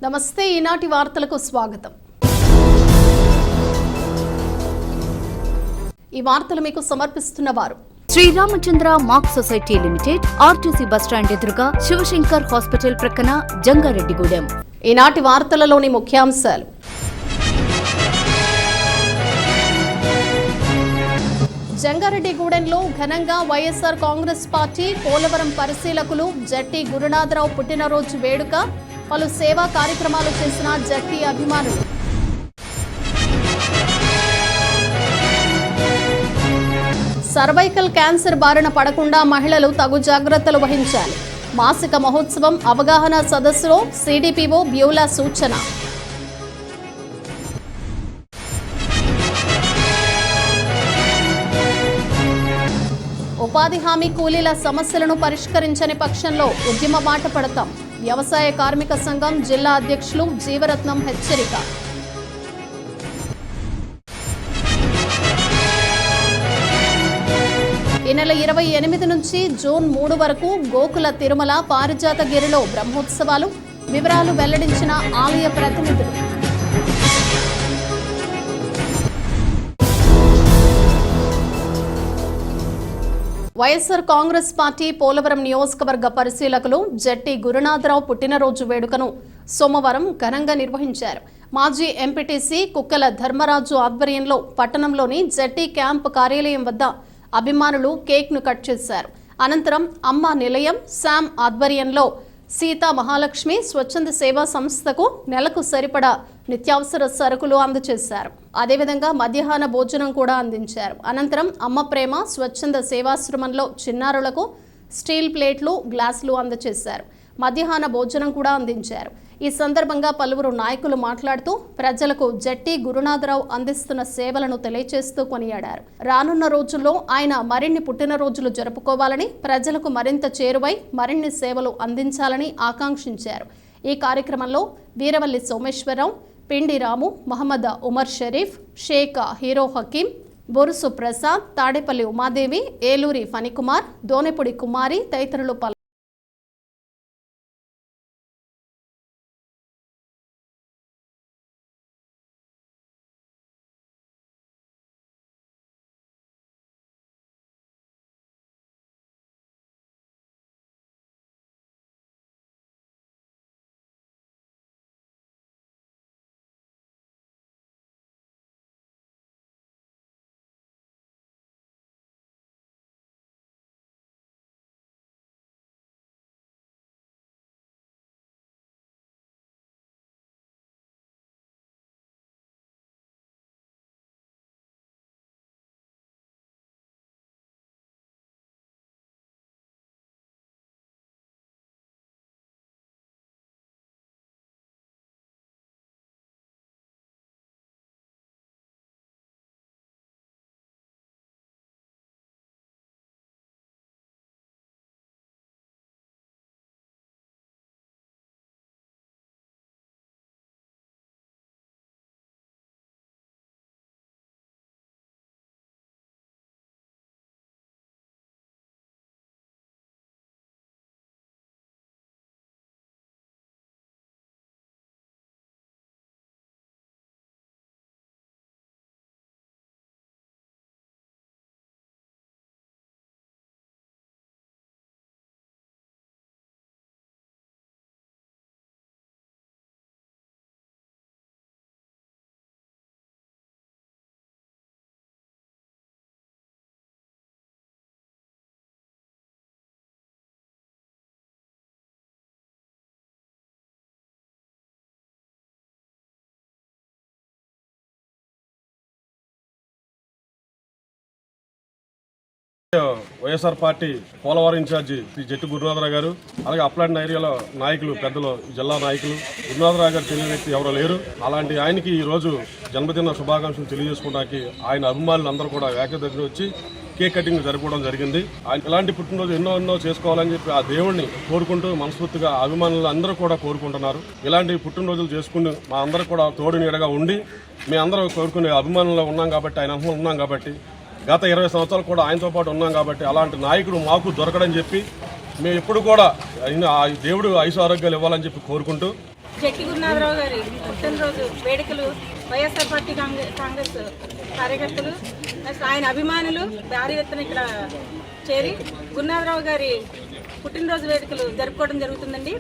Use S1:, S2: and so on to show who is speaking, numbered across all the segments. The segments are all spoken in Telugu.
S1: నమస్తే ఈనాటి వార్తలకు స్వాగతం. ఈ వార్తలు మీకు సమర్పిస్తున్న వారు
S2: Sriramachandra mark society limited, RTC bus stand ఎదురుగా, శివశంకర్ హాస్పిటల్ ప్రక్కన, జంగారెడ్డిగూడెం.
S1: ఈనాటి వార్తలలోని ముఖ్యాంశాలు. జంగారెడ్డిగూడెంలో ఘనంగా వైఎస్ఆర్ కాంగ్రెస్ పార్టీ పోలవరం పరిశీలకులు జట్టి గురునాథరావు పుట్టినరోజు వేడుక. పలు సేవా కార్యక్రమాలు చేసిన జట్టి అభిమానులు. సర్వైకల్ క్యాన్సర్ బారిన పడకుండా మహిళలు తగు జాగ్రత్తలు వహించాలి. మాసిక మహోత్సవం అవగాహన సదస్సులో సిడిపిఓ బ్యూలా సూచన. ఉపాధి హామీ కూలీల సమస్యలను పరిష్కరించని పక్షంలో ఉద్యమ బాట పడతాం. వ్యవసాయ కార్మిక సంఘం జిల్లా అధ్యక్షులు జీవరత్నం హెచ్చరిక. ఈ నెల 28 నుంచి జూన్ 3 వరకు గోకుల తిరుమల పారిజాతగిరిలో బ్రహ్మోత్సవాలు. వివరాలు వెల్లడించిన ఆలయ ప్రతినిధులు. వైఎస్ఆర్ కాంగ్రెస్ పార్టీ పోలవరం నియోజకవర్గ పరిశీలకులు జట్టి గురునాథరావు పుట్టినరోజు వేడుకను సోమవారం ఘనంగా నిర్వహించారు. మాజీ ఎంపీటీసీ కుక్కల ధర్మరాజు ఆధ్వర్యంలో పట్టణంలోని జట్టి క్యాంప్ కార్యాలయం వద్ద అభిమానులు కేక్ను కట్ చేశారు. అనంతరం అమ్మ నిలయం శామ్ ఆధ్వర్యంలో సీతా మహాలక్ష్మి స్వచ్ఛంద సేవా సంస్థకు నెలకు సరిపడా నిత్యావసర సరుకులు అందజేశారు. అదేవిధంగా మధ్యాహ్న భోజనం కూడా అందించారు. అనంతరం అమ్మ ప్రేమ స్వచ్ఛంద సేవాశ్రమంలో చిన్నారులకు స్టీల్ ప్లేట్లు, గ్లాసులు అందజేశారు. మధ్యాహ్న భోజనం కూడా అందించారు. ఈ సందర్భంగా పలువురు నాయకులు మాట్లాడుతూ ప్రజలకు జట్టి గురునాథరావు అందిస్తున్న సేవలను తెలియజేస్తూ కొనియాడారు. రానున్న రోజుల్లో ఆయన మరిన్ని పుట్టినరోజులు జరుపుకోవాలని, ప్రజలకు మరింత చేరువై మరిన్ని సేవలు అందించాలని ఆకాంక్షించారు. ఈ కార్యక్రమంలో వీరవల్లి సోమేశ్వరరావు, పిండి రాము, మహమ్మద్ ఉమర్ షరీఫ్, షేక్ హీరో హకీం, బొరుసు ప్రసాద్, తాడేపల్లి ఉమాదేవి, ఏలూరి ఫణికుమార్, దోనెపూడి కుమారి తదితరులు పాల్గొన్నారు.
S3: వైఎస్ఆర్ పార్టీ పోలవరం ఇన్ఛార్జి శ్రీ జట్టి గురునాథరావు గారు, అలాగే అప్లాంటి ఏరియాలో నాయకులు, పెద్దలు, జిల్లా నాయకులు, గురునాథరావు గారు తెలియని వ్యక్తి ఎవరో లేరు. అలాంటి ఆయనకి ఈరోజు జన్మదిన శుభాకాంక్షలు తెలియజేసుకోవడానికి ఆయన అభిమానులు అందరూ కూడా ఏకదగ్గిన వచ్చి కేక్ కటింగ్ జరుపుకోవడం జరిగింది. ఆయన ఇలాంటి పుట్టినరోజు ఎన్నో చేసుకోవాలని చెప్పి ఆ దేవుడిని కోరుకుంటూ మనస్ఫూర్తిగా అభిమానులు అందరూ కూడా కోరుకుంటున్నారు. ఇలాంటి పుట్టినరోజులు చేసుకుని మా అందరూ కూడా తోడు నీడగా ఉండి మేము అందరూ కోరుకునే అభిమానులు ఉన్నాం కాబట్టి, ఆయన అభిమానులు ఉన్నాం కాబట్టి, గత 20 సంవత్సరాలు కూడా ఆయనతో పాటు ఉన్నాం కాబట్టి అలాంటి నాయకుడు మాకు దొరకడని చెప్పి మేము ఎప్పుడు కూడా దేవుడు ఆయుష ఆరోగ్యాలు ఇవ్వాలని చెప్పి కోరుకుంటూ
S4: జట్టి గురునాథరావు గారి పుట్టినరోజు వేడుకలు వైఎస్ఆర్ పార్టీ కాంగ్రెస్ కార్యకర్తలు ఆయన అభిమానులు భారీ ఎత్తున ఇక్కడ చేరి గురునాథరావు గారి పుట్టినరోజు వేడుకలు జరుపుకోవడం జరుగుతుందండి.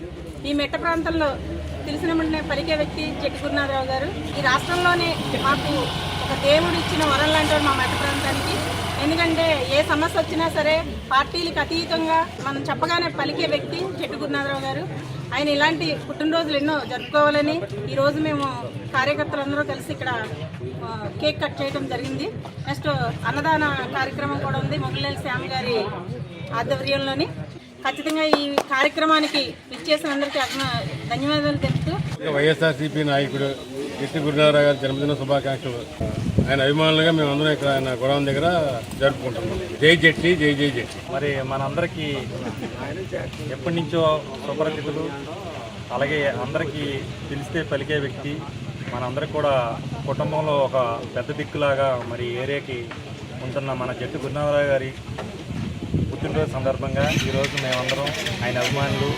S4: ఈ మెట్ట ప్రాంతంలో తెలిసిన వెంటనే పలికే వ్యక్తి జట్టి గురునాథరావు గారు. ఈ రాష్ట్రంలోనే మాకు ఒక దేవుడు ఇచ్చిన వరం లాంటి మా మెట్ట ప్రాంతానికి. ఎందుకంటే ఏ సమస్య వచ్చినా సరే పార్టీలకు అతీతంగా మనం చెప్పగానే పలికే వ్యక్తి జట్టి గురునాథరావు గారు. ఆయన ఇలాంటి పుట్టినరోజులు ఎన్నో జరుపుకోవాలని ఈరోజు మేము కార్యకర్తలందరూ కలిసి ఇక్కడ కేక్ కట్ చేయడం జరిగింది. నెక్స్ట్ అన్నదాన కార్యక్రమం కూడా ఉంది మొగలేని శ్యామ్ గారి ఆధ్వర్యంలోని. ఖచ్చితంగా ఈ కార్యక్రమానికి విచ్చేసిన అందరికీ ధన్యవాదాలు తెలుపుతూ
S5: వైఎస్ఆర్సీపీ నాయకుడు జట్టి గురునాథరావు గారి జన్మదిన శుభాకాంక్షలు. ఆయన అభిమానులుగా మేమందరం ఇక్కడ ఆయన గొడవ దగ్గర జరుపుకుంటున్నాం. జై జట్టి, జై జై జట్టి.
S6: మరి మనందరికీ ఎప్పటి నుంచో సుపరిచితులు, అలాగే అందరికీ పిలిస్తే పలికే వ్యక్తి, మనందరికి కూడా కుటుంబంలో ఒక పెద్ద దిక్కులాగా మరి ఏరియాకి ఉంటున్న మన జట్టి గురునాథరావు గారి పుట్టినరోజు సందర్భంగా ఈరోజు మేమందరం ఆయన అభిమానులు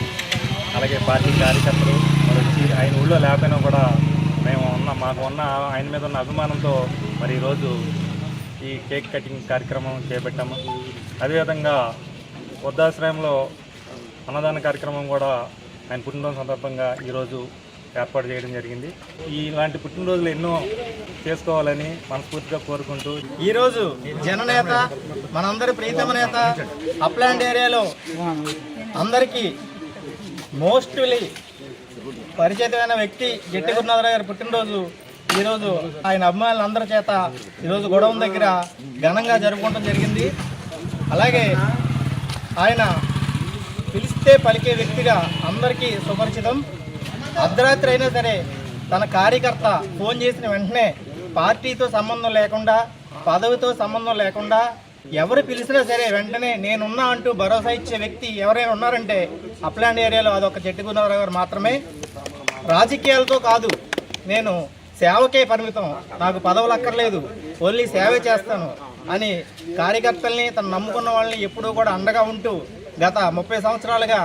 S6: అలాగే పార్టీ కార్యకర్తలు మరి వచ్చి ఆయన ఊళ్ళో లేకపోయినా కూడా మాకు ఉన్న ఆయన మీద ఉన్న అభిమానంతో మరి ఈరోజు ఈ కేక్ కటింగ్ కార్యక్రమం చేపట్టాము. అదేవిధంగా వృద్ధాశ్రయంలో అన్నదాన కార్యక్రమం కూడా ఆయన పుట్టినరోజు సందర్భంగా ఈరోజు ఏర్పాటు చేయడం జరిగింది. ఇలాంటి పుట్టినరోజులు ఎన్నో చేసుకోవాలని మనస్ఫూర్తిగా కోరుకుంటూ
S7: ఈరోజు జననేత, మనందరి ప్రీతమ నేత, అప్లాండ్ ఏరియాలో అందరికీ మోస్ట్లీ పరిచితమైన వ్యక్తి జట్టి గురునాథరావు గారి పుట్టినరోజు ఈరోజు ఆయన అభిమానులందరి చేత ఈరోజు గొడవ దగ్గర ఘనంగా జరుపుకోవడం జరిగింది. అలాగే ఆయన పిలిస్తే పలికే వ్యక్తిగా అందరికీ సుపరిచితం. అర్ధరాత్రి అయినా సరే తన కార్యకర్త ఫోన్ చేసిన వెంటనే పార్టీతో సంబంధం లేకుండా, పదవితో సంబంధం లేకుండా ఎవరు పిలిచినా సరే వెంటనే నేనున్నా అంటూ భరోసా ఇచ్చే వ్యక్తి ఎవరైనా ఉన్నారంటే అప్లాండ్ ఏరియాలో అదొక జట్టి గురునాథరావు గారు మాత్రమే. రాజకీయాలతో కాదు, నేను సేవకే పరిమితం, నాకు పదవులు అక్కర్లేదు, ఓన్లీ సేవే చేస్తాను అని కార్యకర్తల్ని, తను నమ్ముకున్న వాళ్ళని ఎప్పుడూ కూడా అండగా ఉంటూ గత 30 సంవత్సరాలుగా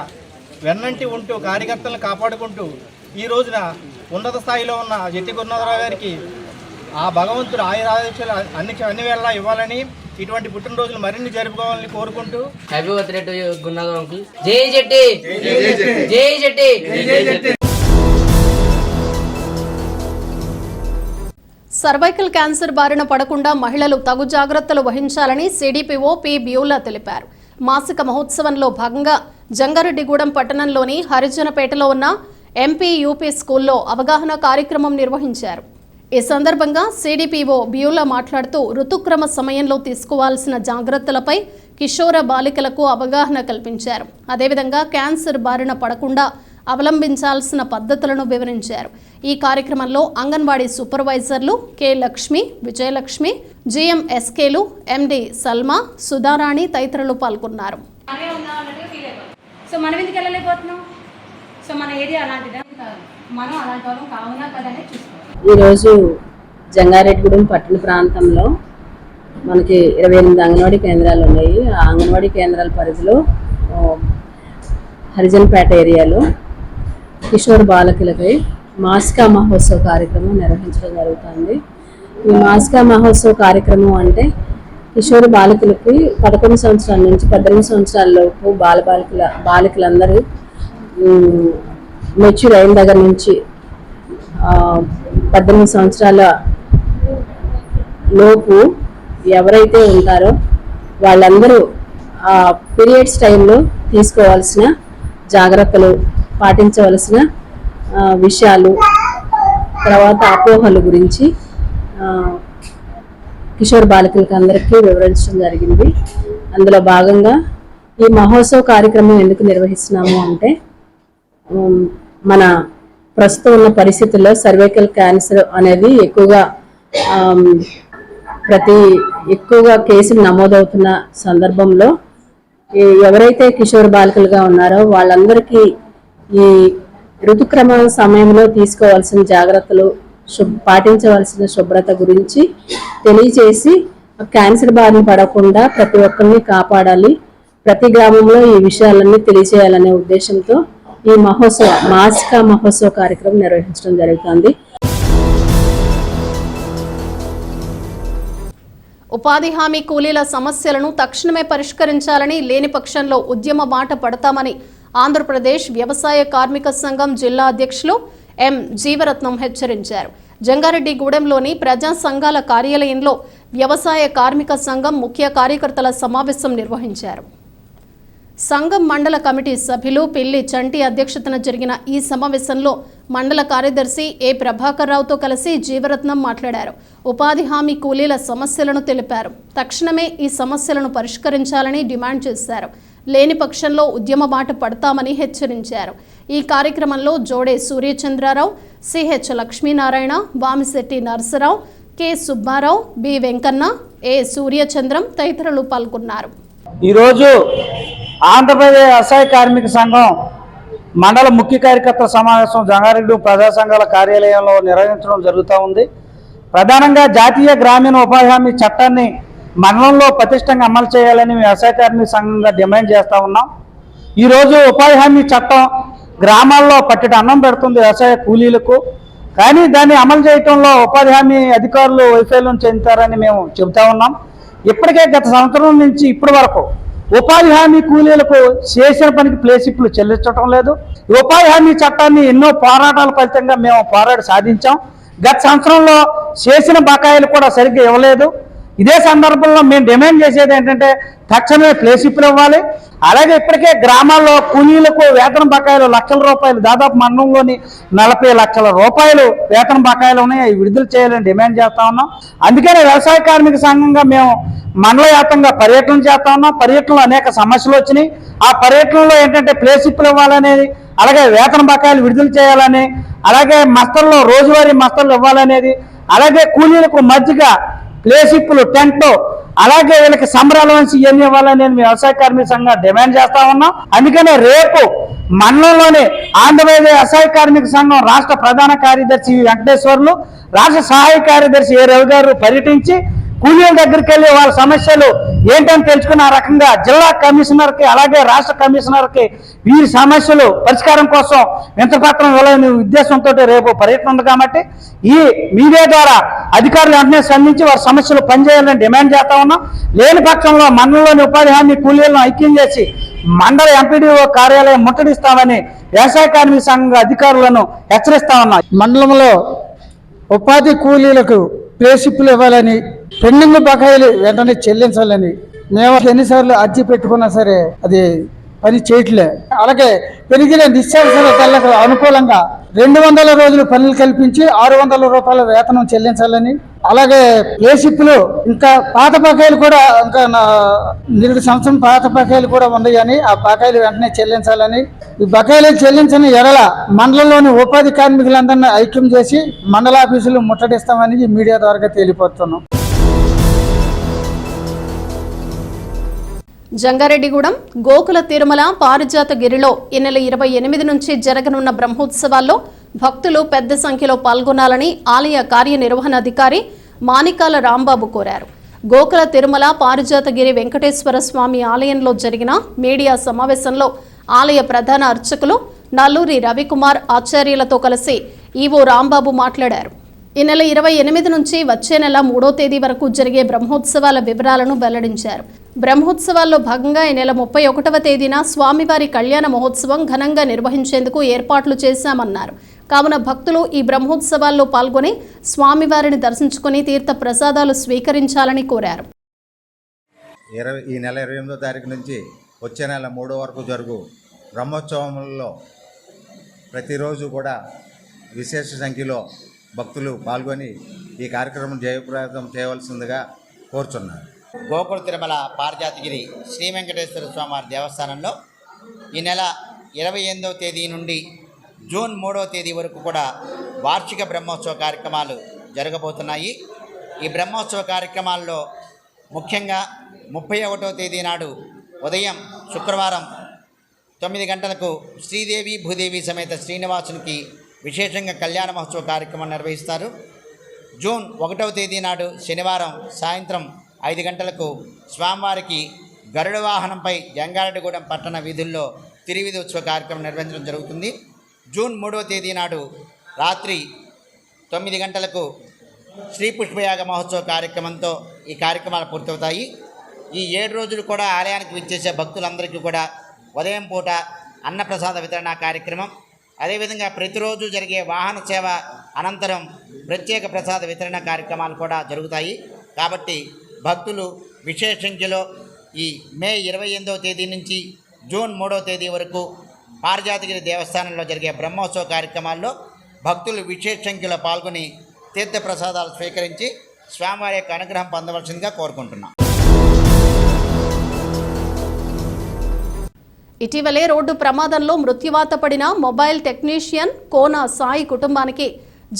S7: వెన్నంటి ఉంటూ కార్యకర్తలను కాపాడుకుంటూ ఈ రోజున ఉన్నత స్థాయిలో ఉన్న జట్టి గురునాథరావు గారికి ఆ భగవంతుడు ఆయురారోగ్యాలు అన్ని వేళలా ఇవ్వాలని, ఇటువంటి పుట్టినరోజులు మరిన్ని జరుపుకోవాలని కోరుకుంటూ
S8: happy birthday to Gurunatha Rao uncle. జై జట్టి, జై జట్టి.
S1: సర్వైకల్ క్యాన్సర్ బారిన పడకుండా మహిళలు తగు జాగ్రత్తలు వహించాలని సిడిపిఓ పి బ్యూలా తెలిపారు. మాసిక మహోత్సవంలో భాగంగా జంగారెడ్డిగూడెం పట్టణంలోని హరిజనపేటలో ఉన్న ఎంపీ యూపీ స్కూల్లో అవగాహన కార్యక్రమం నిర్వహించారు. ఈ సందర్భంగా సిడిపిఓ బ్యూలా మాట్లాడుతూ ఋతుక్రమ సమయంలో తీసుకోవాల్సిన జాగ్రత్తలపై కిషోర బాలికలకు అవగాహన కల్పించారు. అదేవిధంగా క్యాన్సర్ బారిన పడకుండా అవలంబించాల్సిన పద్ధతులను వివరించారు. ఈ కార్యక్రమంలో అంగన్వాడీ సూపర్వైజర్లు కె లక్ష్మి, విజయలక్ష్మి, జిఎంఎస్కేలు, ఎండి సల్మా, సుధారాణి తదితరులు పాల్గొన్నారు.
S9: సో మనం ఎందుకు వెళ్ళలేకపోతున్నాం? సో మన ఏరియా అలాంటిదా? మనం అలాంటి వాళ్ళం కావునా కదనే చూసుకోవాలి.
S10: ఈరోజు జంగారెడ్డిగూడెం పట్టణ ప్రాంతంలో మనకి 28 అంగన్వాడీ కేంద్రాలు ఉన్నాయి. ఆ అంగన్వాడీ కేంద్రాల పరిధిలో హరిజన్పేట ఏరియాలో కిషోర్ బాలకులపై మాసికా మహోత్సవ్ కార్యక్రమం నిర్వహించడం జరుగుతుంది. ఈ మాసికా మహోత్సవ్ కార్యక్రమం అంటే కిషోర్ బాలికలకి 11 సంవత్సరాల నుంచి 18 సంవత్సరాల లోపు బాలికలందరూ మెచ్యూర్ అయిన దగ్గర నుంచి 18 సంవత్సరాల లోపు ఎవరైతే ఉంటారో వాళ్ళందరూ ఆ పీరియడ్స్ టైంలో తీసుకోవాల్సిన జాగ్రత్తలు, పాటించవలసిన విషయాలు, తర్వాత అపోహల గురించి కిషోర్ బాలికలకు అందరికీ వివరించడం జరిగింది. అందులో భాగంగా ఈ మహోత్సవ కార్యక్రమం ఎందుకు నిర్వహిస్తున్నాము అంటే మన ప్రస్తుతం ఉన్న పరిస్థితుల్లో సర్వైకల్ క్యాన్సర్ అనేది ఎక్కువగా కేసులు నమోదవుతున్న సందర్భంలో ఎవరైతే కిషోర్ బాలికలుగా ఉన్నారో వాళ్ళందరికీ ఈ ఋతుక్రమ సమయంలో తీసుకోవాల్సిన జాగ్రత్తలు, పాటించవలసిన శుభ్రత గురించి తెలియచేసి క్యాన్సర్ బారిన పడకుండా ప్రతి ఒక్కరిని కాపాడాలి, ప్రతి గ్రామంలో ఈ విషయాలన్నీ తెలియచేయాలనే ఉద్దేశంతో ఈ మాసిక మహోత్సవ కార్యక్రమం నిర్వహించడం జరుగుతుంది.
S1: ఉపాధి హామీ కూలీల సమస్యలను తక్షణమే పరిష్కరించాలని, లేని పక్షంలో ఉద్యమ బాట పడతామని ఆంధ్రప్రదేశ్ వ్యవసాయ కార్మిక సంఘం జిల్లా అధ్యక్షులు ఎం జీవరత్నం హెచ్చరించారు. జంగారెడ్డిగూడెంలోని ప్రజా సంఘాల కార్యాలయంలో వ్యవసాయ కార్మిక సంఘం ముఖ్య కార్యకర్తల సమావేశం నిర్వహించారు. సంఘం మండల కమిటీ సభ్యులు పిల్లి చంటి అధ్యక్షతన జరిగిన ఈ సమావేశంలో మండల కార్యదర్శి ఏ ప్రభాకర్ రావుతో కలిసి జీవరత్నం మాట్లాడారు. ఉపాధి హామీ కూలీల సమస్యలను తెలిపారు. తక్షణమే ఈ సమస్యలను పరిష్కరించాలని డిమాండ్ చేశారు. లేని పక్షంలో ఉద్యమ బాట పడతామని హెచ్చరించారు. ఈ కార్యక్రమంలో Jode Suryachandrarao, CH Lakshminarayana, Vamisetti Narasarao, K Subbarao, B Venkanna, A Suryachandram తదితరులు పాల్గొన్నారు.
S11: ఈరోజు ఆంధ్రప్రదేశ్ వ్యవసాయ కార్మిక సంఘం మండల ముఖ్య కార్యకర్తల సమావేశం జంగారెడ్డి ప్రజా సంఘాల కార్యాలయంలో నిర్వహించడం జరుగుతూ ఉంది. ప్రధానంగా జాతీయ గ్రామీణ ఉపాధి హామీ చట్టాన్ని మండలంలో పటిష్టంగా అమలు చేయాలని వ్యవసాయ కార్మిక సంఘంగా డిమాండ్ చేస్తూ ఉన్నాం. ఈరోజు ఉపాధి హామీ చట్టం గ్రామాల్లో పట్టెడు అన్నం పెడుతుంది వ్యవసాయ కూలీలకు. కానీ దాన్ని అమలు చేయడంలో ఉపాధి హామీ అధికారులు వైఫల్యం చెందుతారని మేము చెబుతా ఉన్నాం. ఇప్పటికే గత సంవత్సరం నుంచి ఇప్పటి వరకు ఉపాధి హామీ కూలీలకు చేసిన పనికి ప్లేసిప్లు చెల్లించడం లేదు. ఉపాధి హామీ చట్టాన్ని ఎన్నో పోరాటాల ఫలితంగా మేము పోరాడి సాధించాం. గత సంవత్సరంలో చేసిన బకాయిలు కూడా సరిగ్గా ఇవ్వలేదు. ఇదే సందర్భంలో మేము డిమాండ్ చేసేది ఏంటంటే తక్షణమే ప్లేసిప్లు ఇవ్వాలి. అలాగే ఇప్పటికే గ్రామాల్లో కూలీలకు వేతన బకాయిలు లక్షల రూపాయలు, దాదాపు మండలంలోని 40 లక్షల రూపాయలు వేతన బకాయిలు ఉన్నాయి. అవి విడుదల చేయాలని డిమాండ్ చేస్తా ఉన్నాం. అందుకనే వ్యవసాయ కార్మిక సంఘంగా మేము మండల వ్యాప్తంగా పర్యటన చేస్తా ఉన్నాం. పర్యటనలో అనేక సమస్యలు వచ్చినాయి. ఆ పర్యటనలో ఏంటంటే ప్లేసిప్లు ఇవ్వాలనేది, అలాగే వేతన బకాయిలు విడుదల చేయాలని, అలాగే మస్తల్లో రోజువారీ మస్తలు ఇవ్వాలనేది, అలాగే కూలీలకు మధ్యగా ప్లేసిప్లు, టెంట్, అలాగే వీళ్ళకి సంబరాలవన్స్ ఇవన్నీ ఇవ్వాలని నేను వ్యవసాయ కార్మిక సంఘం డిమాండ్ చేస్తా ఉన్నాం. అందుకనే రేపు మండలంలోని ఆంధ్రప్రదేశ్ వ్యవసాయ కార్మిక సంఘం రాష్ట్ర ప్రధాన కార్యదర్శి వెంకటేశ్వర్లు, రాష్ట్ర సహాయ కార్యదర్శి ఏ రవి గారు పర్యటించి కూలీల దగ్గరికి వెళ్ళి వాళ్ళ సమస్యలు ఏంటని తెలుసుకుని ఆ రకంగా జిల్లా కమిషనర్కి అలాగే రాష్ట్ర కమిషనర్కి వీరి సమస్యలు పరిష్కారం కోసం వింతపత్రం ఇవ్వాలనే ఉద్దేశంతో రేపు పర్యటన ఉంది. కాబట్టి ఈ మీడియా ద్వారా అధికారులు వెంటనే స్పందించి వారి సమస్యలు పనిచేయాలని డిమాండ్ చేస్తా ఉన్నాం. లేని పక్షంలో మండలంలోని ఉపాధి హామీ కూలీలను ఐక్యం చేసి మండల ఎంపీడీఓ కార్యాలయం ముట్టడిస్తామని వ్యవసాయ కార్మిక సంఘ అధికారులను హెచ్చరిస్తా ఉన్నాం.
S12: మండలంలో ఉపాధి కూలీలకు ప్లేసిప్లు ఇవ్వాలని, పెండింగ్ బకాయిలు వెంటనే చెల్లించాలని మేము ఎన్నిసార్లు అర్జీ పెట్టుకున్నా సరే అది పని చేయట్లే. అలాగే పెరిగిన నిత్యావసర ధరలకు అనుకూలంగా 200 రోజులు పనులు కల్పించి 600 రూపాయల వేతనం చెల్లించాలని, అలాగే ప్లేసిప్లు ఇంకా పాత బకాయిలు కూడా ఇంకా 2 సంవత్సరం పాత బకాయిలు కూడా ఉన్నాయని ఆ బకాయిలు వెంటనే చెల్లించాలని, ఈ బకాయిలు చెల్లించిన ఎడల మండలంలోని ఉపాధి కార్మికులందరినీ ఐక్యం చేసి మండల ఆఫీసులు ముట్టడిస్తామని ఈ మీడియా ద్వారా తెలియపడుతున్నాం.
S1: జంగారెడ్డిగూడెం గోకుల తిరుమల పారిజాతగిరిలో ఈ నెల 28 నుంచి జరగనున్న బ్రహ్మోత్సవాల్లో భక్తులు పెద్ద సంఖ్యలో పాల్గొనాలని ఆలయ కార్యనిర్వహణాధికారి మానికాల రాంబాబు కోరారు. గోకుల తిరుమల పారిజాతగిరి వెంకటేశ్వర స్వామి ఆలయంలో జరిగిన మీడియా సమావేశంలో ఆలయ ప్రధాన అర్చకులు నల్లూరి రవికుమార్ ఆచార్యులతో కలిసి ఈవో రాంబాబు మాట్లాడారు. ఈ నెల 28 నుంచి వచ్చే నెల 3వ తేదీ వరకు జరిగే బ్రహ్మోత్సవాల వివరాలను వెల్లడించారు. బ్రహ్మోత్సవాల్లో భాగంగా ఈ నెల 31వ తేదీన స్వామివారి కళ్యాణ మహోత్సవం ఘనంగా నిర్వహించేందుకు ఏర్పాట్లు చేశామన్నారు. కావున భక్తులు ఈ బ్రహ్మోత్సవాల్లో పాల్గొని స్వామివారిని దర్శించుకుని తీర్థ ప్రసాదాలు స్వీకరించాలని కోరారు.
S13: ఈ నెల 28వ తారీఖు నుంచి వచ్చే నెల 3వ వరకు జరుగు బ్రహ్మోత్సవంలో ప్రతిరోజు కూడా విశేష సంఖ్యలో భక్తులు పాల్గొని ఈ కార్యక్రమం జయప్రదం చేయవలసిందిగా కోరుచున్నారు.
S14: గోకుల తిరుమల పారిజాతగిరి శ్రీ వెంకటేశ్వర స్వామివారి దేవస్థానంలో ఈ నెల 28వ తేదీ నుండి జూన్ 3వ తేదీ వరకు కూడా వార్షిక బ్రహ్మోత్సవ కార్యక్రమాలు జరగబోతున్నాయి. ఈ బ్రహ్మోత్సవ కార్యక్రమాల్లో ముఖ్యంగా 31వ తేదీ నాడు ఉదయం శుక్రవారం 9 గంటలకు శ్రీదేవి భూదేవి సమేత శ్రీనివాసునికి విశేషంగా కళ్యాణ మహోత్సవ కార్యక్రమం నిర్వహిస్తారు. జూన్ 1వ తేదీ నాడు శనివారం సాయంత్రం 5 గంటలకు స్వామివారికి గరుడ వాహనంపై జంగారెడ్డిగూడెం పట్టణ వీధుల్లో తిరువిధి ఉత్సవ కార్యక్రమం నిర్వహించడం జరుగుతుంది. జూన్ 3వ తేదీ నాడు రాత్రి 9 గంటలకు శ్రీ పుష్పయాగ మహోత్సవ కార్యక్రమంతో ఈ కార్యక్రమాలు పూర్తవుతాయి. ఈ 7 రోజులు కూడా ఆలయానికి విచ్చేసే భక్తులందరికీ కూడా ఉదయం పూట అన్నప్రసాద వితరణ కార్యక్రమం, అదేవిధంగా ప్రతిరోజు జరిగే వాహన సేవ అనంతరం ప్రత్యేక ప్రసాద వితరణ కార్యక్రమాలు కూడా జరుగుతాయి. కాబట్టి భక్తులు విశేష సంఖ్యలో ఈ మే 28వ తేదీ నుంచి జూన్ 3వ తేదీ వరకు పారిజాతగిరి దేవస్థానంలో జరిగే బ్రహ్మోత్సవ కార్యక్రమాల్లో భక్తులు విశేష సంఖ్యలో పాల్గొని తీర్థ ప్రసాదాలు స్వీకరించి స్వామివారి యొక్క అనుగ్రహం పొందవలసిందిగా కోరుకుంటున్నాం.
S1: ఇటీవలే రోడ్డు ప్రమాదంలో మృత్యువాత పడిన మొబైల్ టెక్నీషియన్ కోన సాయి కుటుంబానికి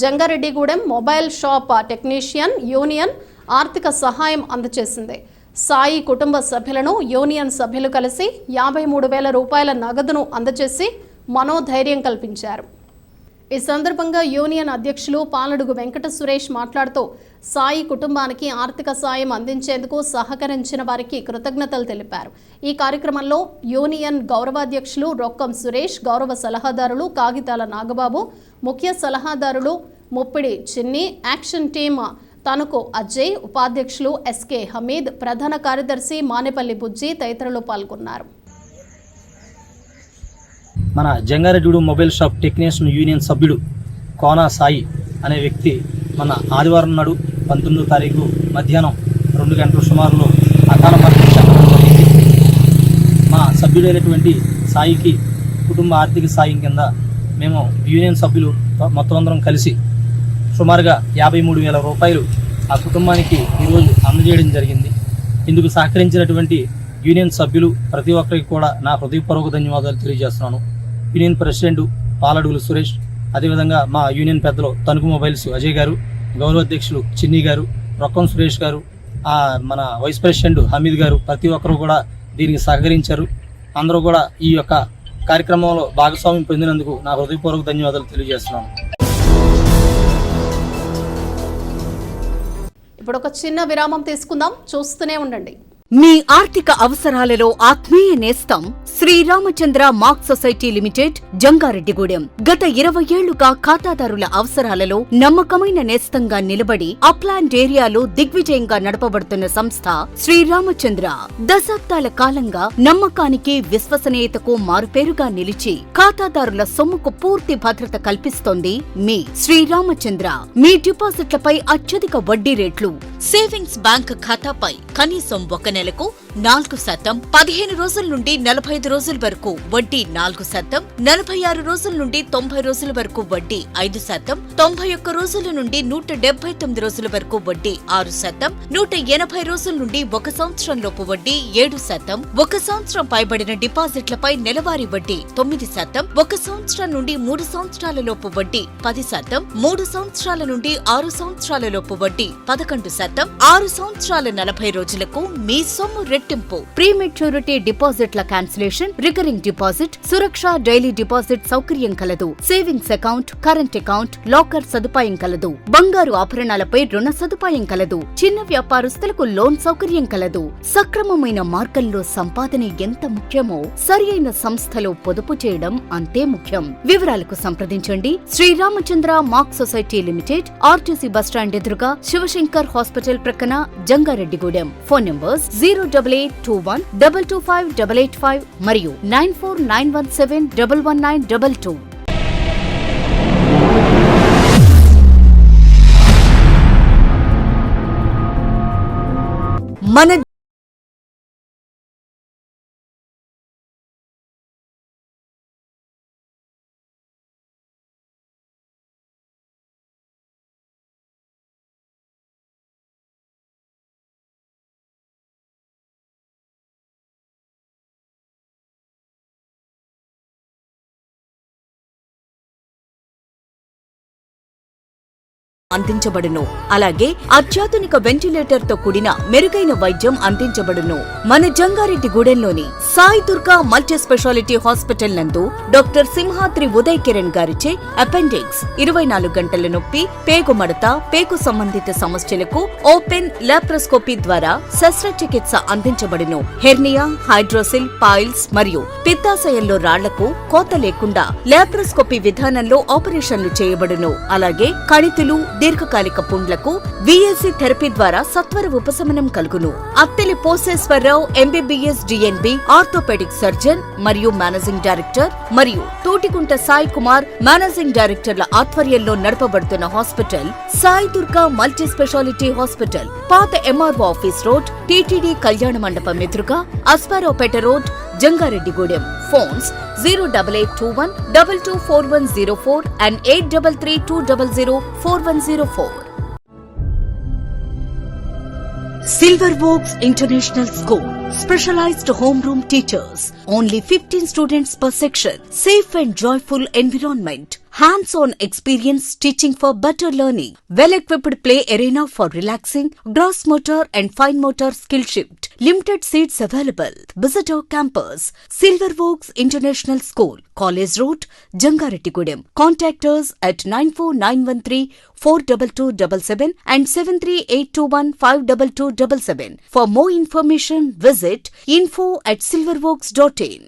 S1: Jangareddygudem mobile shop technician union ఆర్థిక సహాయం అందజేసింది. సాయి కుటుంబ సభ్యులను యూనియన్ సభ్యులు కలిసి 53,000 రూపాయల నగదును అందజేసి మనోధైర్యం కల్పించారు. ఈ సందర్భంగా యూనియన్ అధ్యక్షులు పాలడుగు వెంకట సురేష్ మాట్లాడుతూ సాయి కుటుంబానికి ఆర్థిక సాయం అందించేందుకు సహకరించిన వారికి కృతజ్ఞతలు తెలిపారు. ఈ కార్యక్రమంలో యూనియన్ గౌరవాధ్యక్షులు రొక్కం సురేష్, గౌరవ సలహాదారులు కాగితాల నాగబాబు, ముఖ్య సలహాదారులు ముప్పిడి చిన్ని, యాక్షన్ టీమ్ తణుకు అజయ్, ఉపాధ్యక్షులు ఎస్కే హమీద్, ప్రధాన కార్యదర్శి మానేపల్లి బుజ్జి తదితరులు పాల్గొన్నారు.
S15: మన Jangareddygudem mobile shop technician union సభ్యుడు కోనా సాయి అనే వ్యక్తి మన ఆదివారం నాడు 19వ తారీఖు మధ్యాహ్నం 2 గంటల సుమారులో అకాల మరణం చెందడం జరిగింది. మా సభ్యుడైనటువంటి సాయికి కుటుంబ ఆర్థిక సాయం కింద మేము యూనియన్ సభ్యులు మొత్తం అందరం కలిసి సుమారుగా 53,000 రూపాయలు ఆ కుటుంబానికి ఈరోజు అందజేయడం జరిగింది. ఇందుకు సహకరించినటువంటి యూనియన్ సభ్యులు ప్రతి ఒక్కరికి కూడా నా హృదయపూర్వక ధన్యవాదాలు తెలియజేస్తున్నాను. యూనియన్ ప్రెసిడెంట్ పాలడుగులు సురేష్, అదేవిధంగా మా యూనియన్ పెద్దలు తణుకు మొబైల్స్ అజయ్ గారు, గౌరవాధ్యక్షులు చిన్ని గారు, రొక్కం సురేష్ గారు, మన వైస్ ప్రెసిడెంట్ హమీద్ గారు, ప్రతి ఒక్కరు కూడా దీనికి సహకరించారు. అందరూ కూడా ఈ యొక్క కార్యక్రమంలో భాగస్వామ్యం పొందినందుకు నా హృదయపూర్వక ధన్యవాదాలు తెలియజేస్తున్నాను.
S1: ఇప్పుడు ఒక చిన్న విరామం తీసుకుందాం, చూస్తూనే ఉండండి.
S2: మీ ఆర్థిక అవసరాలలో ఆత్మీయ నేస్తం Sriramachandra mark society limited Jangareddygudem. గత 20 ఏళ్లుగా ఖాతాదారుల అవసరాలలో నమ్మకమైన నేస్తంగా నిలబడి అప్లాండ్ ఏరియాలో దిగ్విజయంగా నడపబడుతున్న సంస్థ శ్రీరామచంద్ర. దశాబ్దాల కాలంగా నమ్మకానికి విశ్వసనీయతకు మారుపేరుగా నిలిచి ఖాతాదారుల సొమ్ముకు పూర్తి భద్రత కల్పిస్తోంది మీ శ్రీరామచంద్ర. మీ డిపాజిట్లపై అత్యధిక వడ్డీ రేట్లు, సేవింగ్స్ బ్యాంక్ ఖాతాపై కనీసం 1 నెలకు 4%, 15 రోజుల నుండి 45 రోజుల వరకు వడ్డీ 4%, 46 రోజుల నుండి 90 రోజుల వరకు వడ్డీ 5%, 91 రోజుల నుండి 179 రోజుల వరకు వడ్డీ 6%, 180 రోజుల నుండి 1 సంవత్సరం లోపు వడ్డీ 7%, 1 సంవత్సరం పైబడిన డిపాజిట్లపై నెలవారీ వడ్డీ 9%, 1 సంవత్సరం నుండి 3 సంవత్సరాల లోపు వడ్డీ 10%, 3 సంవత్సరాల నుండి 6 సంవత్సరాల లోపు వడ్డీ 11%, 6 సంవత్సరాల 40 రోజులకు మీ సొమ్ము రెట్టింపు. ప్రీ మెచ్యూరిటీ డిపాజిట్ల క్యాన్సిలేషన్, రికరింగ్ డిపాజిట్, సురక్ష డైలీ డిపాజిట్ సౌకర్యం కలదు. Savings account, current account, locker సదుపాయం కలదు. బంగారు ఆభరణాలపై రుణ సదుపాయం కలదు. చిన్న వ్యాపారస్తులకు లోన్ సౌకర్యం కలదు. సక్రమమైన మార్గంలో సంపాదన ఎంత ముఖ్యమో సరియైన సంస్థలో పొదుపు చేయడం అంతే ముఖ్యం. వివరాలకు సంప్రదించండి Sriramachandra mark society limited, RTC bus stand ఎదురుగా, శివశంకర్ హాస్పిటల్ ప్రక్కన, జంగారెడ్డిగూడెం. ఫోన్ నంబర్స్ 08821 225 885 మరియు 94917 11922. మన అందించబడును. అలాగే అత్యాధునిక వెంటిలేటర్ తో కూడిన మెరుగైన వైద్యం అందించబడును. మన జంగారెడ్డిగూడెంలోని Sai Durga multi speciality hospital నందు డాక్టర్ సింహాద్రి ఉదయ్ కిరణ్ గారిచే అపెండిక్స్, 24 గంటల నొప్పి, పేగు మడత, పేగు సంబంధిత సమస్యలకు ఓపెన్ లాప్రోస్కోపీ ద్వారా శస్త్రచికిత్స అందించబడును. హెర్నియా, హైడ్రోసిల్, పాయిల్స్ మరియు పిత్తాశయంలో రాళ్లకు కోత లేకుండా లాప్రోస్కోపీ విధానంలో ఆపరేషన్లు చేయబడును. అలాగే కణితులు, దీర్ఘకాలిక పుండ్లకు విఎల్సి థెరపీ ద్వారా సత్వర ఉపశమనం కలుగును. Atteli Poseswararao MBBS DNB orthopaedic surgeon మరియు మేనేజింగ్ డైరెక్టర్ మరియు తోటికుంట సాయి కుమార్ మేనేజింగ్ డైరెక్టర్ల ఆధ్వర్యంలో నడపబడుతున్న hospital Sai Durga multi speciality hospital, పాత ఎంఆర్ఓ ఆఫీస్ రోడ్, టీటీడీ కళ్యాణ మండపం ఎదురుగా, Aswaraopeta road, Jangareddygudem. Phones 08821 224104 and 8332004104. Silver Oaks International School. Specialized homeroom teachers. Only 15 students per section. Safe and joyful environment. Hands-on experience teaching for better learning. Well-equipped play arena for relaxing, gross motor and fine motor skill shift. Limited seats available. Visit our campus. Silver Oaks International School, College Road, Jangarettigudem. Contact us at 94913-42277 and 73821-52277. For more information, visit info@silveroaks.in.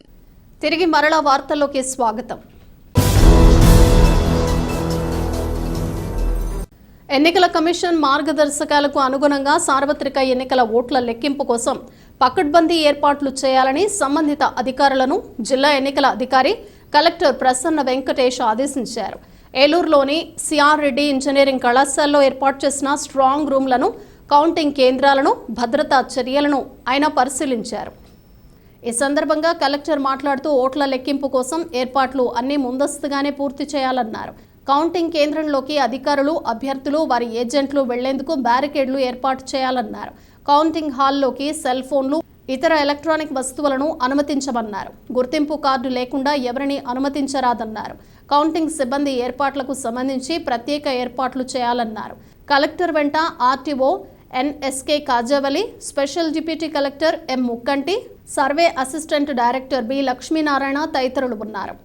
S1: తిరిగి మరలా వార్తల్లోకి స్వాగతం. ఎన్నికల కమిషన్ మార్గదర్శకాలకు అనుగుణంగా సార్వత్రిక ఎన్నికల ఓట్ల లెక్కింపు కోసం పకడ్బందీ ఏర్పాట్లు చేయాలని సంబంధిత అధికారులను జిల్లా ఎన్నికల అధికారి కలెక్టర్ ప్రసన్న వెంకటేష్ ఆదేశించారు. ఏలూరులోని సిఆర్ రెడ్డి ఇంజనీరింగ్ కళాశాలలో ఏర్పాటు చేసిన స్ట్రాంగ్ రూమ్లను, కౌంటింగ్ కేంద్రాలను, భద్రతా చర్యలను ఆయన పరిశీలించారు. ఈ సందర్భంగా కలెక్టర్ మాట్లాడుతూ ఓట్ల లెక్కింపు కోసం ఏర్పాట్లు అన్ని ముందస్తుగానే పూర్తి చేయాలన్నారు. కౌంటింగ్ కేంద్రంలోకి అధికారులు, అభ్యర్థులు, వారి ఏజెంట్లు వెళ్లేందుకు బ్యారికేడ్లు ఏర్పాటు చేయాలన్నారు. కౌంటింగ్ హాల్లోకి సెల్ ఫోన్లు, ఇతర ఎలక్ట్రానిక్ వస్తువులను అనుమతించమన్నారు. గుర్తింపు కార్డు లేకుండా ఎవరిని అనుమతించరాదన్నారు. కౌంటింగ్ సిబ్బంది ఏర్పాట్లకు సంబంధించి ప్రత్యేక ఏర్పాట్లు చేయాలన్నారు. కలెక్టర్ వెంట RTO NSK Kajavali, special deputy collector M Mukkanti, survey assistant director B Lakshminarayana తదితరులు ఉన్నారు.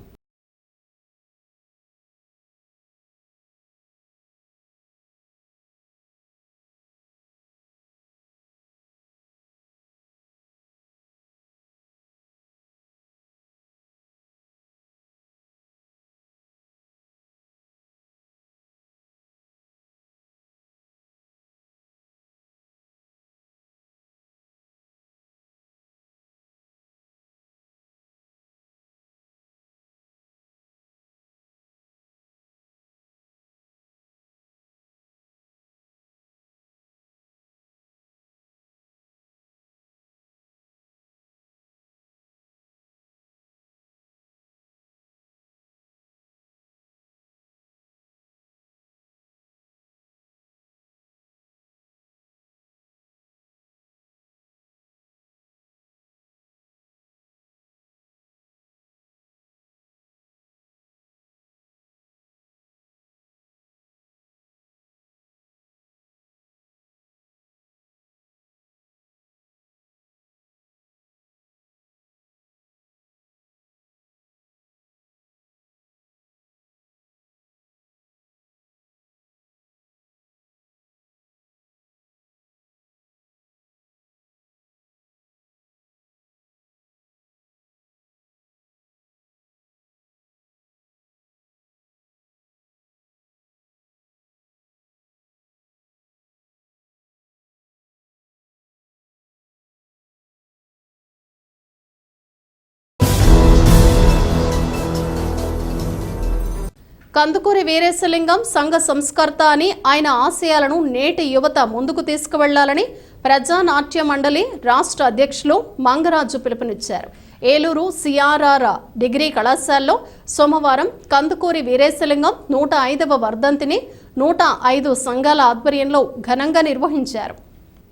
S1: కందుకూరి వీరేశలింగం సంఘ సంస్కర్త అని, ఆయన ఆశయాలను నేటి యువత ముందుకు తీసుకువెళ్లాలని ప్రజానాట్య మండలి రాష్ట్ర అధ్యక్షులు మంగరాజు పిలుపునిచ్చారు. ఏలూరు సిఆర్ఆర్ డిగ్రీ కళాశాలలో సోమవారం కందుకూరి వీరేశలింగం 105వ వర్ధంతిని 105 సంఘాల ఆధ్వర్యంలో ఘనంగా నిర్వహించారు.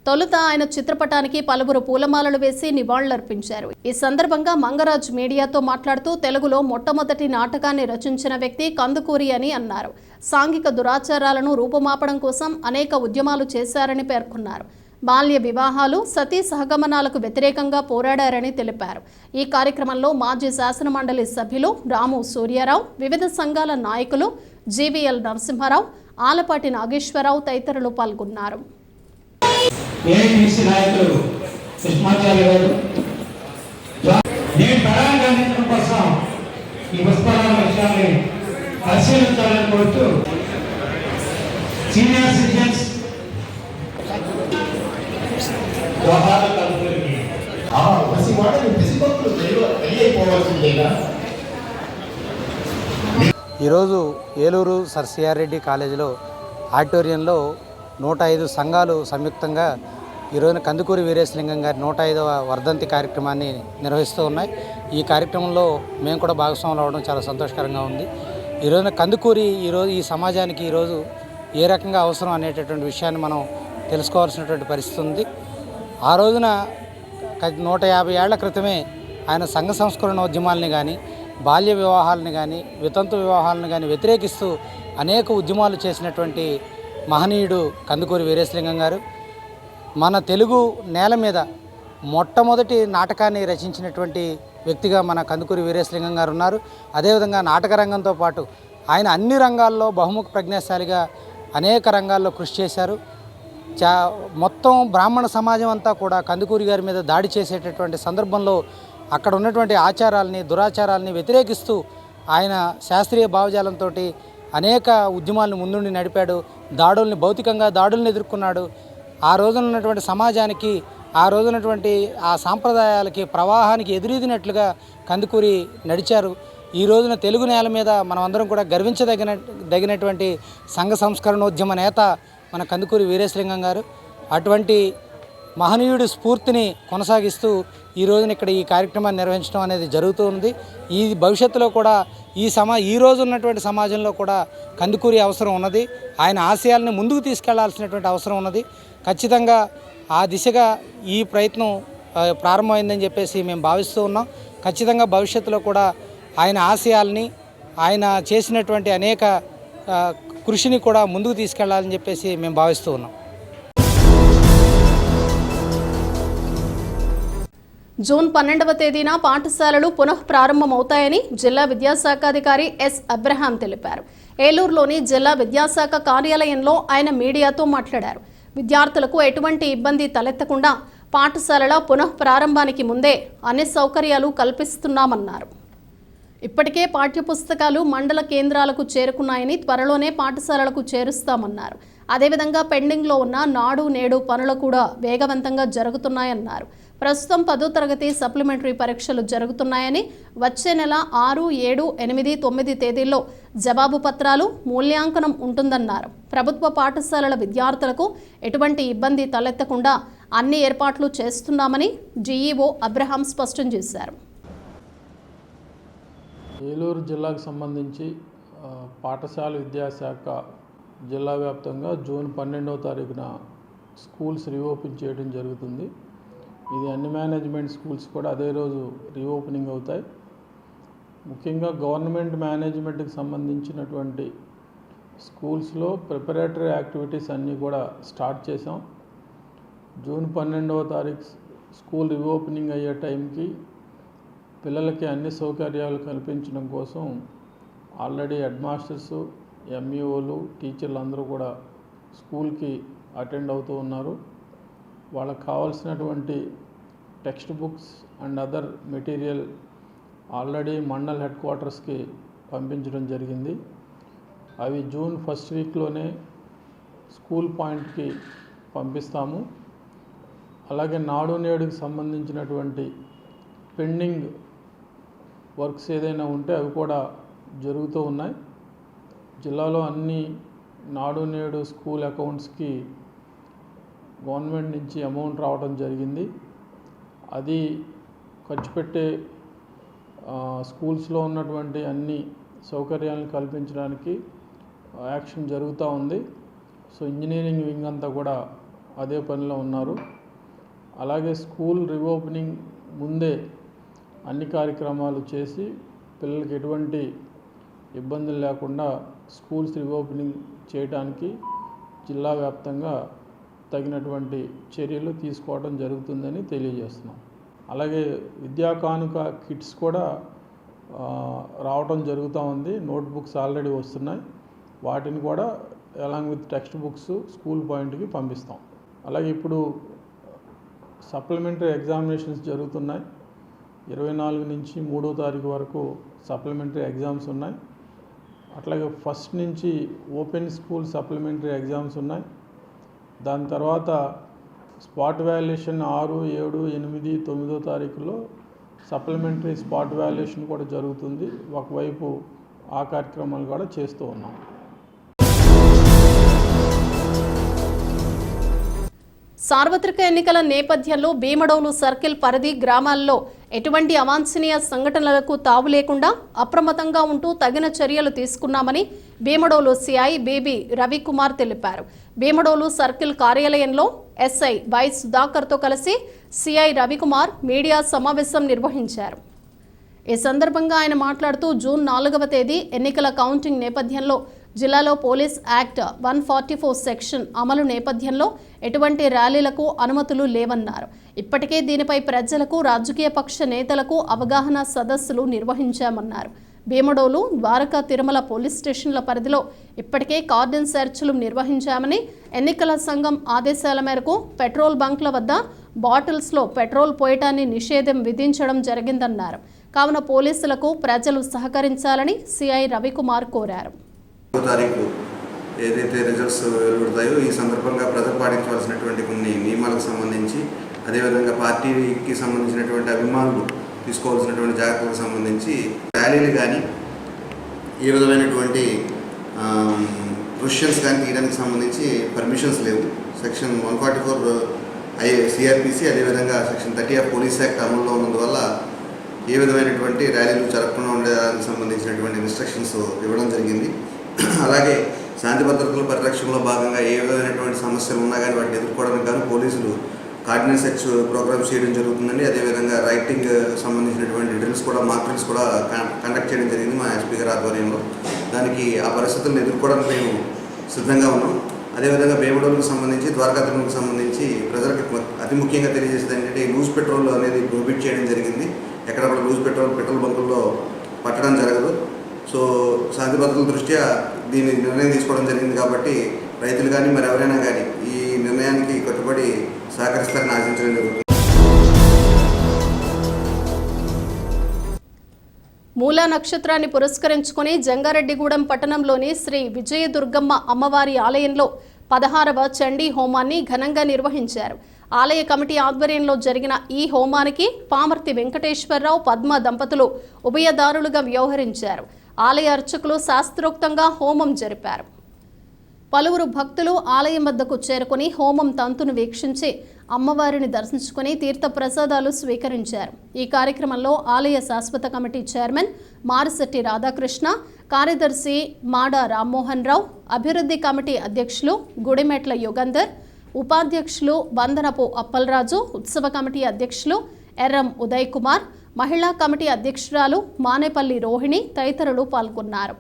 S1: తొలుత ఆయన చిత్రపటానికి పలువురు పూలమాలలు వేసి నివాళులర్పించారు. ఈ సందర్భంగా మంగరాజ్ మీడియాతో మాట్లాడుతూ తెలుగులో మొట్టమొదటి నాటకాన్ని రచించిన వ్యక్తి కందుకూరి అని అన్నారు. సాంఘిక దురాచారాలను రూపుమాపడం కోసం అనేక ఉద్యమాలు చేశారని పేర్కొన్నారు. బాల్య వివాహాలు, సతీ సహగమనాలకు వ్యతిరేకంగా పోరాడారని తెలిపారు. ఈ కార్యక్రమంలో మాజీ శాసనమండలి సభ్యులు రాము సూర్యారావు, వివిధ సంఘాల నాయకులు జీవీఎల్ నరసింహారావు, ఆలపాటి నాగేశ్వరరావు తదితరులు పాల్గొన్నారు.
S11: ఈరోజు ఏలూరు సర్ సిఆర్ రెడ్డి కాలేజీలో ఆడిటోరియంలో 105 సంఘాలు సంయుక్తంగా ఈరోజు కందుకూరి వీరేశలింగం గారి 105వ వర్ధంతి కార్యక్రమాన్ని నిర్వహిస్తూ ఉన్నాయి. ఈ కార్యక్రమంలో మేము కూడా భాగస్వాములు అవ్వడం చాలా సంతోషకరంగా ఉంది. ఈరోజున కందుకూరి ఈ సమాజానికి ఈరోజు ఏ రకంగా అవసరం అనేటటువంటి విషయాన్ని మనం తెలుసుకోవాల్సినటువంటి పరిస్థితి ఉంది. ఆ రోజున 150 ఏళ్ల క్రితమే ఆయన సంఘ సంస్కరణోద్యమాలని కానీ, బాల్య వివాహాలను కానీ, వితంతు వివాహాలను కానీ వ్యతిరేకిస్తూ అనేక ఉద్యమాలు చేసినటువంటి మహనీయుడు కందుకూరి వీరేశలింగం గారు. మన తెలుగు నేల మీద మొట్టమొదటి నాటకాన్ని రచించినటువంటి వ్యక్తిగా మన కందుకూరి వీరేశలింగం గారు ఉన్నారు. అదేవిధంగా నాటక రంగంతో పాటు ఆయన అన్ని రంగాల్లో బహుముఖ ప్రజ్ఞాశాలిగా అనేక రంగాల్లో కృషి చేశారు. మొత్తం బ్రాహ్మణ సమాజం అంతా కూడా కందుకూరి గారి మీద దాడి చేసేటటువంటి సందర్భంలో అక్కడ ఉన్నటువంటి ఆచారాలని, దురాచారాలని వ్యతిరేకిస్తూ ఆయన శాస్త్రీయ భావజాలంతో అనేక ఉద్యమాలను ముందుండి నడిపాడు. భౌతికంగా దాడుల్ని ఎదుర్కొన్నాడు. ఆ రోజున ఉన్నటువంటి సమాజానికి, ఆ రోజునటువంటి ఆ సాంప్రదాయాలకి, ప్రవాహానికి ఎదురీదినట్లుగా కందుకూరి నడిచారు. ఈ రోజున తెలుగు నేల మీద మనం అందరం కూడా గర్వించదగినటువంటి సంఘ సంస్కరణోద్యమ నేత మన కందుకూరి వీరేశలింగం గారు. అటువంటి మహనీయుడి స్ఫూర్తిని కొనసాగిస్తూ ఈ రోజున ఇక్కడ ఈ కార్యక్రమాన్ని నిర్వహించడం అనేది జరుగుతూ ఉంది. ఈ భవిష్యత్తులో కూడా ఈ రోజు ఉన్నటువంటి సమాజంలో కూడా కందుకూరి అవసరం ఉన్నది. ఆయన ఆశయాలను ముందుకు తీసుకెళ్లాల్సినటువంటి అవసరం ఉన్నది. ఖచ్చితంగా ఆ దిశగా ఈ ప్రయత్నం ప్రారంభమైందని చెప్పేసి మేము భావిస్తూ ఉన్నాం. ఖచ్చితంగా భవిష్యత్తులో కూడా ఆయన ఆశయాల్ని, ఆయన చేసినటువంటి అనేక కృషిని కూడా ముందుకు తీసుకెళ్లాలని చెప్పేసి మేము భావిస్తూ ఉన్నాం.
S1: జూన్ 12వ తేదీన పాఠశాలలు పునః ప్రారంభమవుతాయని జిల్లా విద్యాశాఖాధికారి ఎస్ అబ్రహాం తెలిపారు. ఏలూరులోని జిల్లా విద్యాశాఖ కార్యాలయంలో ఆయన మీడియాతో మాట్లాడారు. విద్యార్థులకు ఎటువంటి ఇబ్బంది తలెత్తకుండా పాఠశాలల పునః ప్రారంభానికి ముందే అన్ని సౌకర్యాలు కల్పిస్తున్నామన్నారు. ఇప్పటికే పాఠ్యపుస్తకాలు మండల కేంద్రాలకు చేరుకున్నాయని, త్వరలోనే పాఠశాలలకు చేరుస్తామన్నారు. అదేవిధంగా పెండింగ్లో ఉన్న నాడు నేడు పనులు కూడా వేగవంతంగా జరుగుతున్నాయన్నారు. ప్రస్తుతం 10వ తరగతి సప్లిమెంటరీ పరీక్షలు జరుగుతున్నాయని, వచ్చే నెల 6, 7, 8, 9 తేదీల్లో జవాబు పత్రాలు, మూల్యాంకనం ఉంటుందన్నారు. ప్రభుత్వ పాఠశాలల విద్యార్థులకు ఎటువంటి ఇబ్బంది తలెత్తకుండా అన్ని ఏర్పాట్లు చేస్తున్నామని జీఈఓ అబ్రహాం స్పష్టం చేశారు.
S16: ఏలూరు జిల్లాకు సంబంధించి పాఠశాల విద్యాశాఖ జిల్లా వ్యాప్తంగా జూన్ 12వ తారీఖున స్కూల్స్ రీఓపెన్ చేయడం జరుగుతుంది. ఇది అన్ని మేనేజ్మెంట్ స్కూల్స్ కూడా అదే రోజు రీఓపెనింగ్ అవుతాయి. ముఖ్యంగా గవర్నమెంట్ మేనేజ్మెంట్కి సంబంధించినటువంటి స్కూల్స్లో ప్రిపరేటరీ యాక్టివిటీస్ అన్నీ కూడా స్టార్ట్ చేసాం. జూన్ 12వ తారీఖు స్కూల్ రీఓపెనింగ్ అయ్యే టైంకి పిల్లలకి అన్ని సౌకర్యాలు కల్పించడం కోసం ఆల్రెడీ హెడ్ మాస్టర్స్, ఎంఈఓలు, టీచర్లు అందరూ కూడా స్కూల్కి అటెండ్ అవుతూ ఉన్నారు. వాళ్ళకి కావాల్సినటువంటి text books and other material already mandal head క్వార్టర్స్కి పంపించడం జరిగింది. అవి జూన్ 1st వీక్లోనే స్కూల్ పాయింట్కి పంపిస్తాము. అలాగే నాడు నేడుకి సంబంధించినటువంటి పెండింగ్ వర్క్స్ ఏదైనా ఉంటే అవి కూడా జరుగుతూ ఉన్నాయి. జిల్లాలో అన్ని నాడు నేడు స్కూల్ అకౌంట్స్కి గవర్నమెంట్ నుంచి అమౌంట్ రావడం జరిగింది. అది ఖర్చు పెట్టే స్కూల్స్లో ఉన్నటువంటి అన్ని సౌకర్యాలను కల్పించడానికి యాక్షన్ జరుగుతూ ఉంది. సో ఇంజనీరింగ్ వింగ్ అంతా కూడా అదే పనిలో ఉన్నారు. అలాగే స్కూల్ రీఓపెనింగ్ ముందే అన్ని కార్యక్రమాలు చేసి పిల్లలకి ఎటువంటి ఇబ్బందులు లేకుండా స్కూల్స్ రీఓపెనింగ్ చేయడానికి జిల్లా వ్యాప్తంగా తగినటువంటి చర్యలు తీసుకోవడం జరుగుతుందని తెలియజేస్తున్నాం. అలాగే విద్యా కానుక కిట్స్ కూడా రావడం జరుగుతూ ఉంది. నోట్బుక్స్ ఆల్రెడీ వస్తున్నాయి. వాటిని కూడా along with text books school పాయింట్కి పంపిస్తాం. అలాగే ఇప్పుడు సప్లిమెంటరీ ఎగ్జామినేషన్స్ జరుగుతున్నాయి. 24 నుంచి 3వ తారీఖు వరకు సప్లిమెంటరీ ఎగ్జామ్స్ ఉన్నాయి. అట్లాగే ఫస్ట్ నుంచి ఓపెన్ స్కూల్ సప్లిమెంటరీ ఎగ్జామ్స్ ఉన్నాయి. దాని తర్వాత స్పాట్ వాల్యుయేషన్ 6, 7, 8, 9వ తారీఖులో సప్లిమెంటరీ స్పాట్ వాల్యుయేషన్ కూడా జరుగుతుంది. ఒకవైపు ఆ కార్యక్రమాలు కూడా చేస్తూ ఉన్నాం.
S1: సార్వత్రిక ఎన్నికల నేపథ్యంలో భీమడోలు సర్కిల్ పరిధి గ్రామాల్లో ఎటువంటి అవాంఛనీయ సంఘటనలకు తావు లేకుండా అప్రమత్తంగా ఉంటూ తగిన చర్యలు తీసుకున్నామని భీమడోలు సిఐ బీబీ రవికుమార్ తెలిపారు. భీమడోలు సర్కిల్ కార్యాలయంలో ఎస్ఐ వై సుధాకర్తో కలిసి సిఐ రవికుమార్ మీడియా సమావేశం నిర్వహించారు. ఈ సందర్భంగా ఆయన మాట్లాడుతూ జూన్ 4వ తేదీ ఎన్నికల కౌంటింగ్ నేపథ్యంలో జిల్లాలో పోలీస్ యాక్ట్ 144 సెక్షన్ అమలు నేపథ్యంలో ఎటువంటి ర్యాలీలకు అనుమతులు లేవన్నారు. ఇప్పటికే దీనిపై ప్రజలకు, రాజకీయ పక్ష నేతలకు అవగాహన సదస్సులు నిర్వహించామన్నారు. భీమడోలు, ద్వారకా, తిరుమల పోలీస్ స్టేషన్ల పరిధిలో ఇప్పటికే కార్డన్ సెర్చ్లు నిర్వహించామని, ఎన్నికల సంఘం ఆదేశాల మేరకు పెట్రోల్ బంక్ల వద్ద బాటిల్స్లో పెట్రోల్ పోయటాన్ని నిషేధం విధించడం జరిగిందన్నారు. కావున పోలీసులకు ప్రజలు సహకరించాలని సిఐ రవికుమార్ కోరారు.
S17: తారీఖు ఏదైతే రిజల్ట్స్ వెలువడతాయో ఈ సందర్భంగా ప్రజలు పాటించవలసినటువంటి కొన్ని నియమాలకు సంబంధించి, అదేవిధంగా పార్టీకి సంబంధించినటువంటి అభిమానులు తీసుకోవాల్సినటువంటి జాగ్రత్తలకు సంబంధించి ర్యాలీలు కానీ ఏ విధమైనటువంటి క్వశ్చన్స్ కానీ తీయడానికి సంబంధించి పర్మిషన్స్ లేవు. సెక్షన్ 144 సిఆర్పిసి, అదేవిధంగా సెక్షన్ 30 ఆఫ్ పోలీస్ యాక్ట్ అమల్లో ఉన్నందువల్ల ఏ విధమైనటువంటి ర్యాలీలు జరగకుండా ఉండడానికి సంబంధించినటువంటి ఇన్స్ట్రక్షన్స్ ఇవ్వడం జరిగింది. అలాగే శాంతి భద్రతల పరిరక్షణలో భాగంగా ఏ విధమైనటువంటి సమస్యలు ఉన్నా కానీ వాటిని ఎదుర్కోవడానికి కానీ పోలీసులు కార్డినెన్స్ సెర్చ్ ప్రోగ్రామ్స్ చేయడం జరుగుతుందండి. అదేవిధంగా రైటింగ్ సంబంధించినటువంటి డ్రిల్స్ కూడా, మాక్ డ్రిల్స్ కూడా కండక్ట్ చేయడం జరిగింది మా ఎస్పీ గారి ఆధ్వర్యంలో. దానికి ఆ పరిస్థితులను ఎదుర్కోవడానికి మేము సిద్ధంగా ఉన్నాం. అదేవిధంగా భీమడోలుకు సంబంధించి, ద్వారకా తిరుమలకు సంబంధించి ప్రజలకు అతి ముఖ్యంగా తెలియజేసేది ఏంటంటే ఈ లూజ్ పెట్రోల్ అనేది ప్రొహిబిట్ చేయడం జరిగింది. ఎక్కడ కూడా లూజ్ పెట్రోల్ బంకుల్లో పట్టడం జరగదు. సో శాంతి భద్రతల దృష్ట్యా దీని నిర్ణయం తీసుకోవడం జరిగింది కాబట్టి రైతులు కానీ మరి ఎవరైనా కానీ ఈ నిర్ణయానికి కట్టుబడి సహకరిస్తారని ఆశించడం జరుగుతుంది.
S1: మూలా నక్షత్రాన్ని పురస్కరించుకుని జంగారెడ్డిగూడెం పట్టణంలోని శ్రీ విజయదుర్గమ్మ అమ్మవారి ఆలయంలో 16వ చండీ హోమాన్ని ఘనంగా నిర్వహించారు. ఆలయ కమిటీ ఆధ్వర్యంలో జరిగిన ఈ హోమానికి పామర్తి వెంకటేశ్వరరావు, పద్మ దంపతులు ఉభయదారులుగా వ్యవహరించారు. ఆలయ అర్చకులు శాస్త్రోక్తంగా హోమం జరిపారు. పలువురు భక్తులు ఆలయం వద్దకు చేరుకుని హోమం తంతును వీక్షించి అమ్మవారిని దర్శించుకుని తీర్థ ప్రసాదాలు స్వీకరించారు. ఈ కార్యక్రమంలో ఆలయ శాశ్వత కమిటీ చైర్మన్ మారిశెట్టి రాధాకృష్ణ, కార్యదర్శి మాడ రామ్మోహన్ రావు, అభివృద్ధి కమిటీ అధ్యక్షులు గుడిమెట్ల యుగంధర్, ఉపాధ్యక్షులు వందనపు అప్పలరాజు, ఉత్సవ కమిటీ అధ్యక్షులు ఎర్రం ఉదయ్ కుమార్, మహిళా కమిటీ అధ్యక్షురాలు మానేపల్లి రోహిణి తదితరులు పాల్గొన్నారు.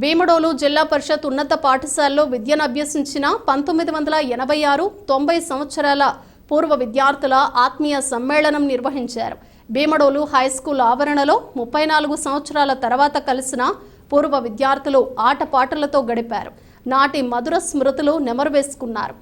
S1: భీమడోలు జిల్లా పరిషత్ ఉన్నత పాఠశాలలో విద్యను అభ్యసించిన 1986, 90 సంవత్సరాల పూర్వ విద్యార్థుల ఆత్మీయ సమ్మేళనం నిర్వహించారు. భీమడోలు హైస్కూల్ ఆవరణలో 34 సంవత్సరాల తర్వాత కలిసిన పూర్వ విద్యార్థులు ఆటపాటలతో గడిపారు. నాటి మధుర స్మృతులు నెమరువేసుకున్నారు.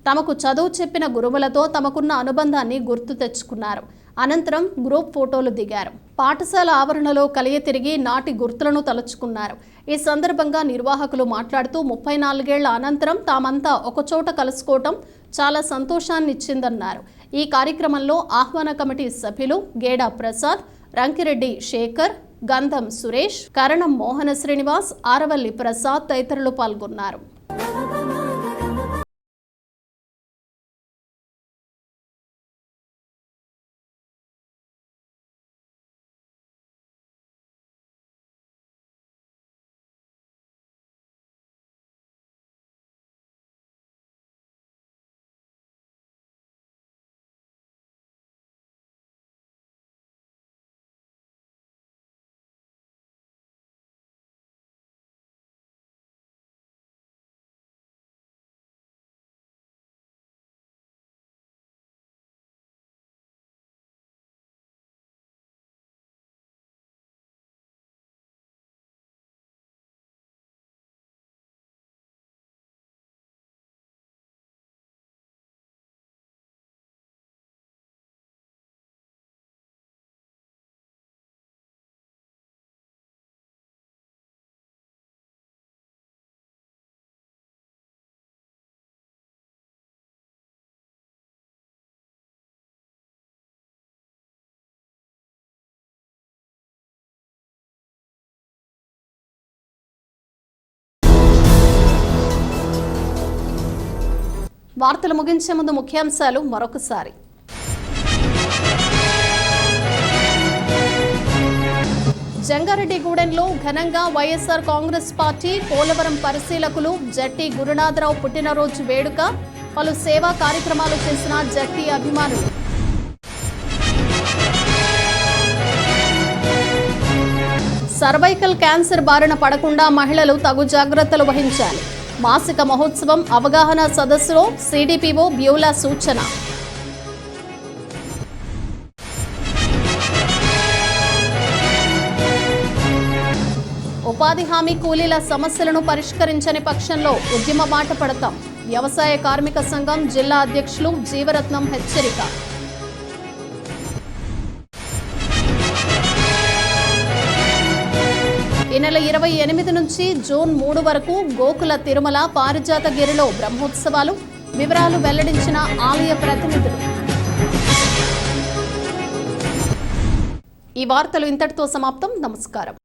S1: తమకు చదువు చెప్పిన గురువులతో తమకున్న అనుబంధాన్ని గుర్తు తెచ్చుకున్నారు. అనంతరం గ్రూప్ ఫోటోలు దిగారు. పాఠశాల ఆవరణలో కలియ తిరిగి నాటి గుర్తులను తలుచుకున్నారు. ఈ సందర్భంగా నిర్వాహకులు మాట్లాడుతూ 34 ఏళ్ల అనంతరం తామంతా ఒకచోట కలుసుకోవటం చాలా సంతోషాన్నిచ్చిందన్నారు. ఈ కార్యక్రమంలో ఆహ్వాన కమిటీ సభ్యులు గేడా ప్రసాద్, రంకిరెడ్డి శేఖర్, గంధం సురేష్, కరణం మోహన శ్రీనివాస్, ఆరవల్లి ప్రసాద్ తదితరులు పాల్గొన్నారు. వార్తలు ముగించే ముందు ముఖ్యాంశాలు మరొకసారి. జంగారెడ్డిగూడెంలో ఘనంగా వైఎస్ఆర్ కాంగ్రెస్ పార్టీ పోలవరం పరిశీలకులు జట్టి గురునాథరావు పుట్టినరోజు వేడుక. పలు సేవా కార్యక్రమాలు చేసిన జట్టి అభిమానులు. సర్వైకల్ క్యాన్సర్ బారిన పడకుండా మహిళలు తగు జాగ్రత్తలు వహించాలి. మాసిక మహోత్సవం అవగాహన సదస్సులో సిడిపిఓ బ్యూలా సూచన. ఉపాధి హామీ కూలీల సమస్యలను పరిష్కరించని పక్షంలో ఉద్యమ బాట పడతాం. వ్యవసాయ కార్మిక సంఘం జిల్లా అధ్యక్షులు జీవరత్నం హెచ్చరిక. ఈ నెల 28 నుంచి జూన్ 3 వరకు గోకుల తిరుమల పారిజాతగిరిలో బ్రహ్మోత్సవాలు. వివరాలు వెల్లడించిన ఆలయ ప్రతినిధులు. ఈ వార్తలు ఇంతటితో సమాప్తం. నమస్కారం.